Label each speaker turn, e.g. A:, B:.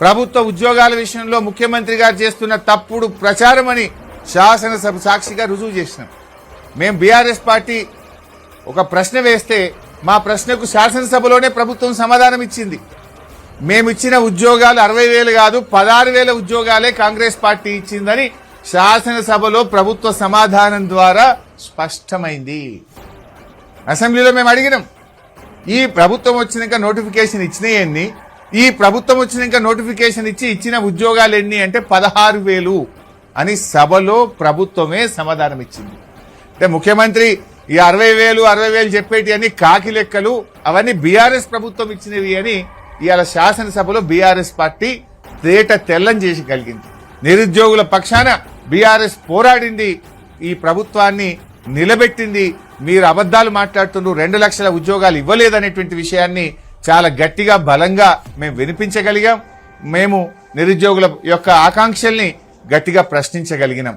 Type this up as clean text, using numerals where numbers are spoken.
A: ప్రభుత్వ ఉద్యోగాల విషయంలో ముఖ్యమంత్రి గారు చేస్తున్న తప్పుడు ప్రచారం అని శాసనసభ సాక్షిగా రుజువు చేసినాం. మేము బీఆర్ఎస్ పార్టీ ఒక ప్రశ్న వేస్తే మా ప్రశ్నకు శాసనసభలోనే ప్రభుత్వం సమాధానం ఇచ్చింది. మేమిచ్చిన ఉద్యోగాలు 60,000 కాదు 16,000 ఉద్యోగాలే కాంగ్రెస్ పార్టీ ఇచ్చిందని శాసనసభలో ప్రభుత్వ సమాధానం ద్వారా స్పష్టమైంది. అసెంబ్లీలో మేము అడిగినాం, ఈ ప్రభుత్వం వచ్చినాక నోటిఫికేషన్ ఇచ్చినాయి ఎన్ని, ఈ ప్రభుత్వం వచ్చినాక నోటిఫికేషన్ ఇచ్చిన ఉద్యోగాలు ఎన్ని అంటే 16,000 అని సభలో ప్రభుత్వమే సమాధానం ఇచ్చింది. అంటే ముఖ్యమంత్రి ఈ 60,000 చెప్పేటి అన్ని కాకి లెక్కలు, అవన్నీ బీఆర్ఎస్ ప్రభుత్వం ఇచ్చినవి అని ఇవాళ శాసనసభలో బీఆర్ఎస్ పార్టీ తేట తెల్లం చేసి కలిగింది. నిరుద్యోగుల పక్షాన బీఆర్ఎస్ పోరాడింది, ఈ ప్రభుత్వాన్ని నిలబెట్టింది. మీరు అబద్దాలు మాట్లాడుతున్నారు, 2 లక్షల ఉద్యోగాలు ఇవ్వలేదనేటువంటి విషయాన్ని చాలా గట్టిగా బలంగా మేము వినిపించగలిగాం. మేము నిరుద్యోగుల యొక్క ఆకాంక్షల్ని గట్టిగా ప్రశ్నించగలిగినాం.